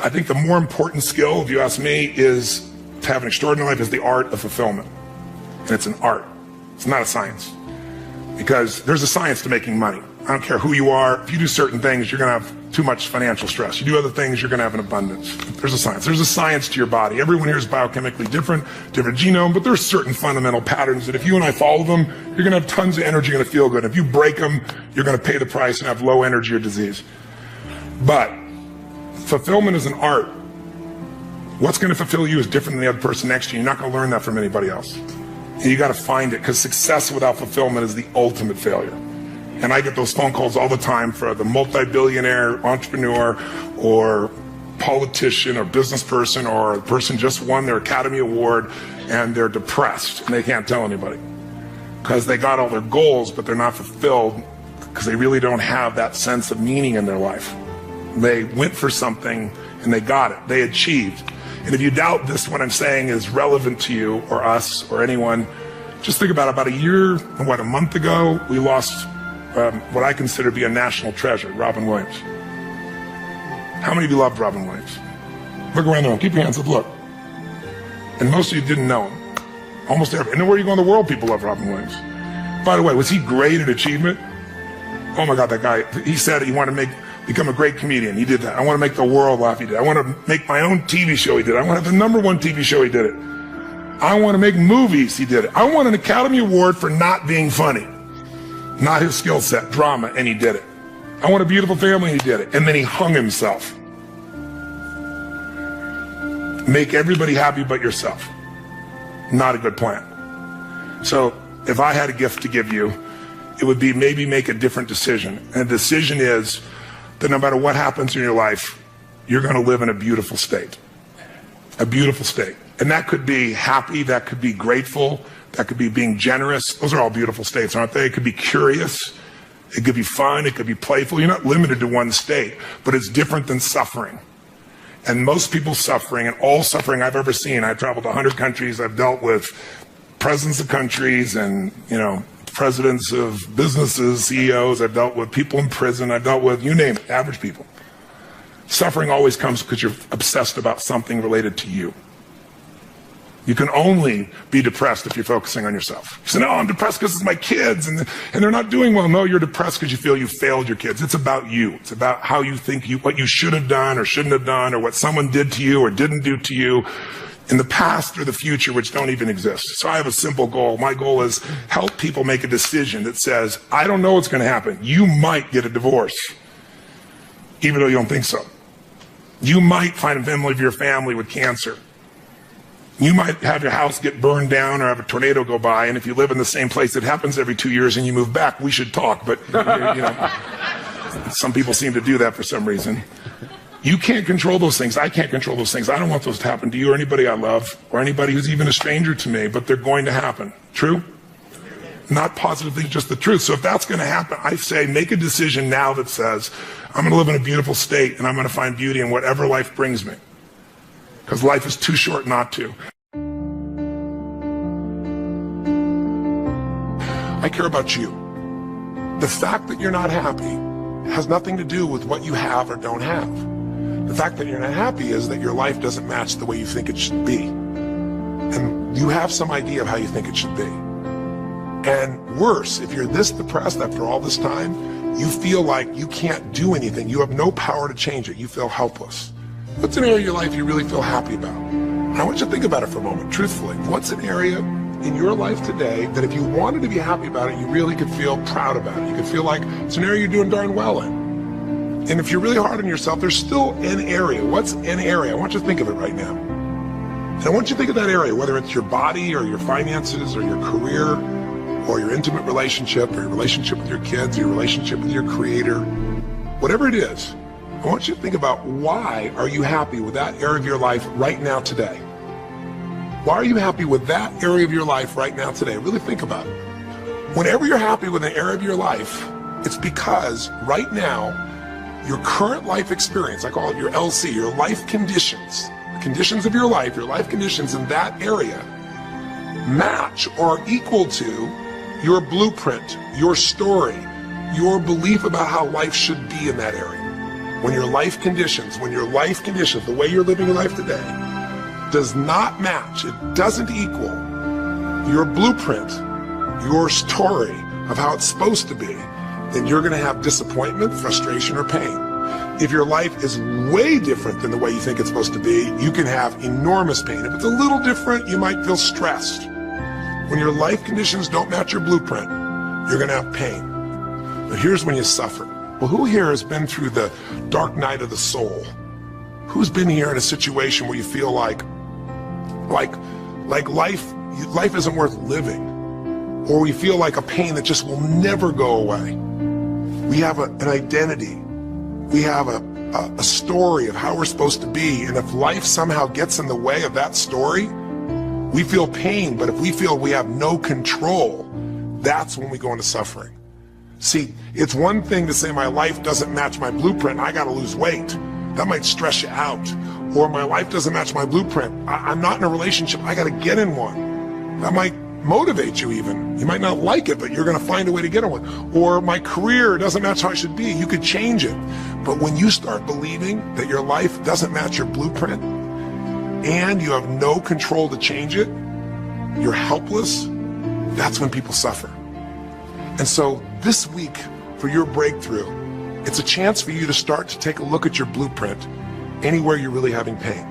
I think the more important skill, if you ask me, is to have an extraordinary life is the art of fulfillment. And it's an art. It's not a science. Because there's a science to making money. I don't care who you are. If you do certain things, you're going to have too much financial stress. You do other things, you're going to have an abundance. There's a science. There's a science to your body. Everyone here is biochemically different genome, but there's certain fundamental patterns that if you and I follow them, you're going to have tons of energy, you're going to feel good. If you break them, you're going to pay the price and have low energy or disease. But fulfillment is an art. What's going to fulfill you is different than the other person next to you. You're not going to learn that from anybody else. And you got to find it, because success without fulfillment is the ultimate failure. And I get those phone calls all the time for the multi-billionaire entrepreneur or politician or business person or a person just won their Academy Award and they're depressed and they can't tell anybody because they got all their goals, but they're not fulfilled because they really don't have that sense of meaning in their life. They went for something and they got it. They achieved. And if you doubt this, what I'm saying is relevant to you or us or anyone, just think about a year, a month ago, we lost what I consider to be a national treasure, Robin Williams. How many of you loved Robin Williams? Look around the room, keep your hands up, look. And most of you didn't know him. Almost every, and where you go in the world, people love Robin Williams. By the way, was he great at achievement? Oh my God, that guy, he said he wanted to become a great comedian. He did that. I want to make the world laugh. He did. I want to make my own TV show. He did it. I want to have the #1 TV show. He did it. I want to make movies. He did it. I want an Academy Award for not being funny. Not his skill set, drama, and he did it. I want a beautiful family, and he did it. And then he hung himself. Make everybody happy but yourself. Not a good plan. So if I had a gift to give you, it would be maybe make a different decision. And the decision is that no matter what happens in your life, you're going to live in a beautiful state. A beautiful state. And that could be happy, that could be grateful, that could be being generous. Those are all beautiful states, aren't they? It could be curious. It could be fun. It could be playful. You're not limited to one state, but it's different than suffering. And most people's suffering, and all suffering I've ever seen, I've traveled to 100 countries. I've dealt with presidents of countries and, presidents of businesses, CEOs. I've dealt with people in prison. I've dealt with, you name it, average people. Suffering always comes because you're obsessed about something related to you. You can only be depressed if you're focusing on yourself. You say, no, I'm depressed because it's my kids and they're not doing well. No, you're depressed because you feel you failed your kids. It's about you. It's about how you think what you should have done or shouldn't have done, or what someone did to you or didn't do to you in the past or the future, which don't even exist. So I have a simple goal. My goal is help people make a decision that says, I don't know what's going to happen. You might get a divorce, even though you don't think so. You might find a member of your family with cancer. You might have your house get burned down or have a tornado go by, and if you live in the same place, it happens every 2 years and you move back, we should talk, but some people seem to do that for some reason. You can't control those things. I can't control those things. I don't want those to happen to you or anybody I love or anybody who's even a stranger to me, but they're going to happen. True? Not positively, just the truth. So if that's going to happen, I say make a decision now that says, I'm going to live in a beautiful state and I'm going to find beauty in whatever life brings me. Because life is too short not to. I care about you. The fact that you're not happy has nothing to do with what you have or don't have. The fact that you're not happy is that your life doesn't match the way you think it should be. And you have some idea of how you think it should be. And worse, if you're this depressed after all this time, you feel like you can't do anything. You have no power to change it. You feel helpless. What's an area of your life you really feel happy about? And I want you to think about it for a moment, truthfully. What's an area in your life today that if you wanted to be happy about it, you really could feel proud about it? You could feel like it's an area you're doing darn well in. And if you're really hard on yourself, there's still an area. What's an area? I want you to think of it right now. And I want you to think of that area, whether it's your body or your finances or your career or your intimate relationship or your relationship with your kids, or your relationship with your creator, whatever it is. I want you to think about, why are you happy with that area of your life right now today? Why are you happy with that area of your life right now today? Really think about it. Whenever you're happy with an area of your life, it's because right now, your current life experience, I call it your LC, your life conditions, the conditions of your life conditions in that area match or are equal to your blueprint, your story, your belief about how life should be in that area. when your life conditions, the way you're living your life today, does not match, it doesn't equal your blueprint, your story of how it's supposed to be, then you're going to have disappointment, frustration, or pain. If your life is way different than the way you think it's supposed to be, you can have enormous pain. If it's a little different, you might feel stressed. When your life conditions don't match your blueprint, you're going to have pain. But here's when you suffer. Well, who here has been through the dark night of the soul? Who's been here in a situation where you feel like life isn't worth living? Or we feel like a pain that just will never go away? We have an identity. We have a story of how we're supposed to be. And if life somehow gets in the way of that story, we feel pain. But if we feel we have no control, that's when we go into suffering. See, it's one thing to say my life doesn't match my blueprint, I gotta lose weight. That might stress you out. Or my life doesn't match my blueprint, I'm not in a relationship, I gotta get in one. That might motivate you even. You might not like it, but you're gonna find a way to get in one. Or my career doesn't match how I should be, you could change it. But when you start believing that your life doesn't match your blueprint, and you have no control to change it, you're helpless, that's when people suffer. And so this week, for your breakthrough, it's a chance for you to start to take a look at your blueprint anywhere you're really having pain.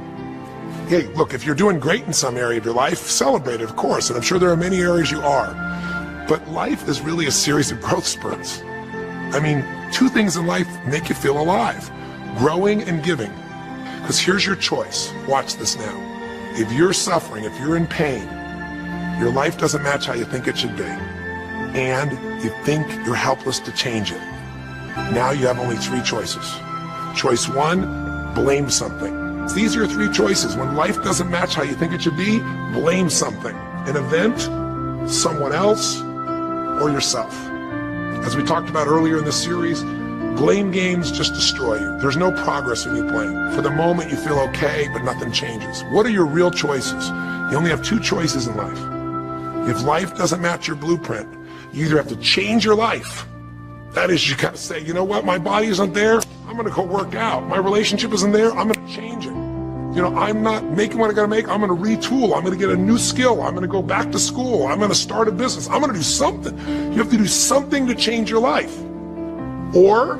Hey, look, if you're doing great in some area of your life, celebrate it, of course, and I'm sure there are many areas you are. But life is really a series of growth spurts. I mean, two things in life make you feel alive: growing and giving. Because here's your choice. Watch this now. If you're suffering, if you're in pain, your life doesn't match how you think it should be, and you think you're helpless to change it, now you have only three choices. Choice one, blame something. These are your three choices. When life doesn't match how you think it should be, blame something. An event, someone else, or yourself. As we talked about earlier in the series, blame games just destroy you. There's no progress when you blame. For the moment you feel okay, but nothing changes. What are your real choices? You only have two choices in life. If life doesn't match your blueprint, you either have to change your life. That is, you gotta say, you know what, my body isn't there, I'm gonna go work out. My relationship isn't there, I'm gonna change it. You know, I'm not making what I gotta make, I'm gonna retool, I'm gonna get a new skill, I'm gonna go back to school, I'm gonna start a business, I'm gonna do something. You have to do something to change your life. Or,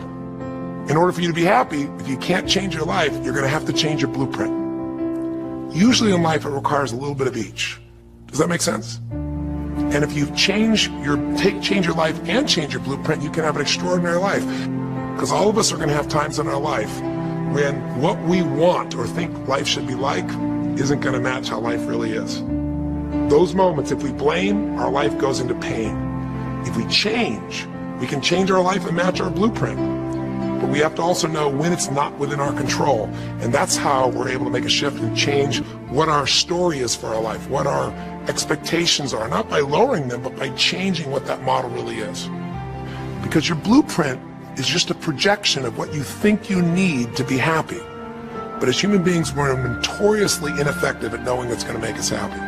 in order for you to be happy, if you can't change your life, you're gonna have to change your blueprint. Usually in life, it requires a little bit of each. Does that make sense? And if you change your life and change your blueprint, you can have an extraordinary life. Because all of us are going to have times in our life when what we want or think life should be like isn't going to match how life really is. Those moments, if we blame, our life goes into pain. If we change, we can change our life and match our blueprint. But we have to also know when it's not within our control. And that's how we're able to make a shift and change what our story is for our life, what our expectations are, not by lowering them, but by changing what that model really is. Because your blueprint is just a projection of what you think you need to be happy. But as human beings, we're notoriously ineffective at knowing what's going to make us happy.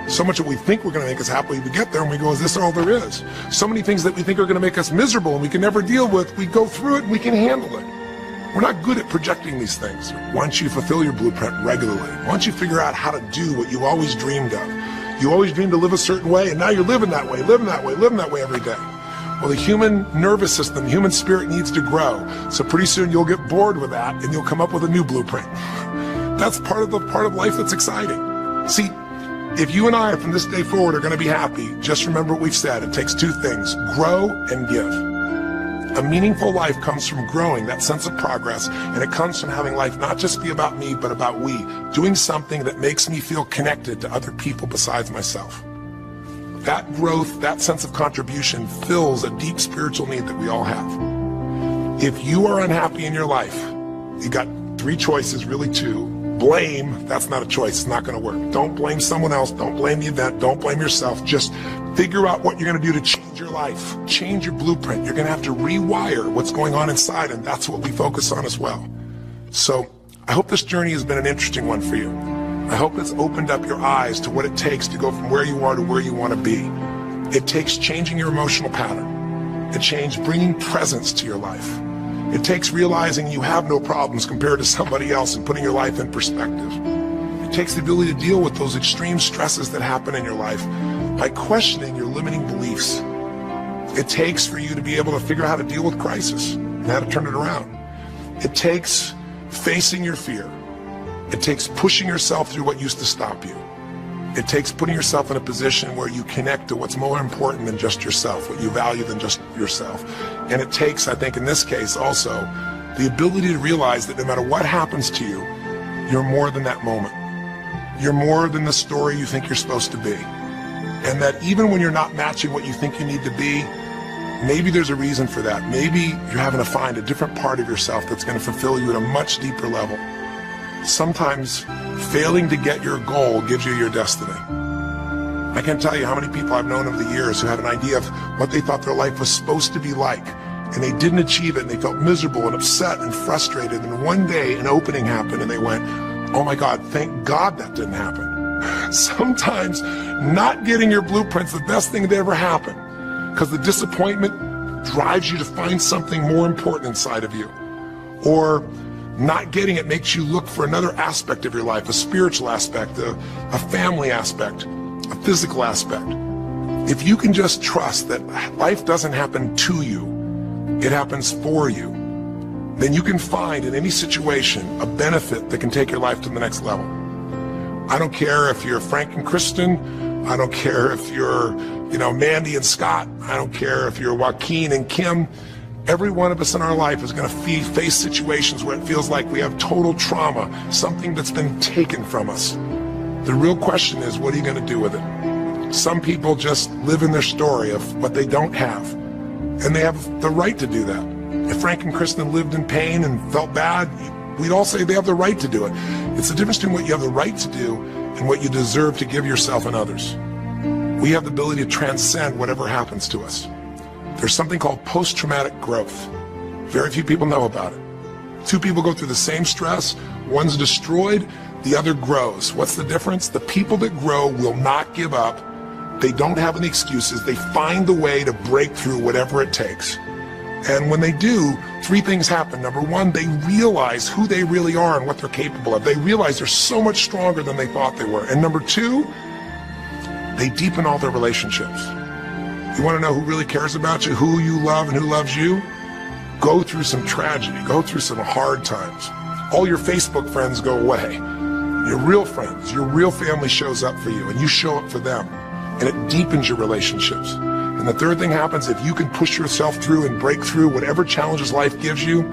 So much that we think we're going to make us happy, we get there and we go, is this all there is? So many things that we think are going to make us miserable and we can never deal with, we go through it and we can handle it. We're not good at projecting these things. Once you fulfill your blueprint regularly, once you figure out how to do what you always dreamed of, you always dreamed to live a certain way, and now you're living that way, living that way, living that way every day. Well, the human nervous system, the human spirit needs to grow. So pretty soon you'll get bored with that and you'll come up with a new blueprint. That's part of life that's exciting. See, if you and I from this day forward are going to be happy, just remember what we've said. It takes two things: grow and give. A meaningful life comes from growing, that sense of progress, and it comes from having life not just be about me, but about we, doing something that makes me feel connected to other people besides myself. That growth, that sense of contribution fills a deep spiritual need that we all have. If you are unhappy in your life, you got three choices, really two. Blame, that's not a choice, it's not going to work. Don't blame someone else, don't blame the event, don't blame yourself. Just figure out what you're going to do to change your life, change your blueprint. You're going to have to rewire what's going on inside, and that's what we focus on as well. So I hope this journey has been an interesting one for you. I hope it's opened up your eyes to what it takes to go from where you are to where you want to be. It takes changing your emotional pattern. It takes bringing presence to your life. It takes realizing you have no problems compared to somebody else and putting your life in perspective. It takes the ability to deal with those extreme stresses that happen in your life by questioning your limiting beliefs. It takes for you to be able to figure out how to deal with crisis and how to turn it around. It takes facing your fear. It takes pushing yourself through what used to stop you. It takes putting yourself in a position where you connect to what's more important than just yourself, what you value than just yourself. And it takes, I think in this case also, the ability to realize that no matter what happens to you, you're more than that moment. You're more than the story you think you're supposed to be. And that even when you're not matching what you think you need to be, maybe there's a reason for that. Maybe you're having to find a different part of yourself that's going to fulfill you at a much deeper level. Sometimes failing to get your goal gives you your destiny. I can't tell you how many people I've known over the years who had an idea of what they thought their life was supposed to be like, and they didn't achieve it, and they felt miserable and upset and frustrated, and one day an opening happened and they went, oh my God, thank God that didn't happen. Sometimes not getting your blueprint's the best thing that ever happened, because the disappointment drives you to find something more important inside of you. Or not getting it makes you look for another aspect of your life, a spiritual aspect, a family aspect, a physical aspect. If you can just trust that life doesn't happen to you, it happens for you, then you can find in any situation a benefit that can take your life to the next level. I don't care if you're Frank and Kristen. I don't care if you're, Mandy and Scott. I don't care if you're Joaquin and Kim. Every one of us in our life is going to face situations where it feels like we have total trauma, something that's been taken from us. The real question is, what are you going to do with it? Some people just live in their story of what they don't have, and they have the right to do that. If Frank and Kristen lived in pain and felt bad, we'd all say they have the right to do it. It's the difference between what you have the right to do and what you deserve to give yourself and others. We have the ability to transcend whatever happens to us. There's something called post-traumatic growth. Very few people know about it. Two people go through the same stress, one's destroyed, the other grows. What's the difference? The people that grow will not give up. They don't have any excuses. They find the way to break through whatever it takes. And when they do, three things happen. Number one, they realize who they really are and what they're capable of. They realize they're so much stronger than they thought they were. And number two, they deepen all their relationships. You want to know who really cares about you, who you love and who loves you? Go through some tragedy, go through some hard times. All your Facebook friends go away. Your real friends, your real family shows up for you and you show up for them. And it deepens your relationships. And the third thing happens, if you can push yourself through and break through whatever challenges life gives you,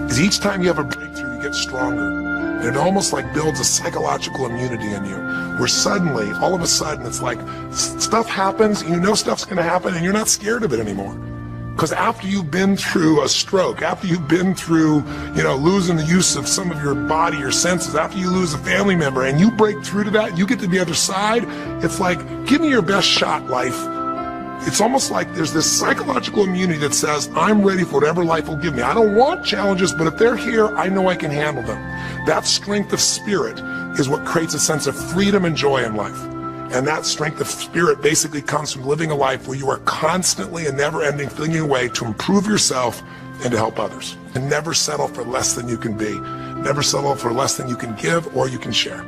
is each time you have a breakthrough, you get stronger. And it almost like builds a psychological immunity in you, where suddenly, all of a sudden, it's like stuff happens, and you know stuff's going to happen, and you're not scared of it anymore. Because after you've been through a stroke, after you've been through, losing the use of some of your body, your senses, after you lose a family member, and you break through to that, you get to the other side, it's like, give me your best shot, life. It's almost like there's this psychological immunity that says, I'm ready for whatever life will give me. I don't want challenges, but if they're here, I know I can handle them. That strength of spirit is what creates a sense of freedom and joy in life. And that strength of spirit basically comes from living a life where you are constantly and never-ending flinging away to improve yourself and to help others. And never settle for less than you can be. Never settle for less than you can give or you can share.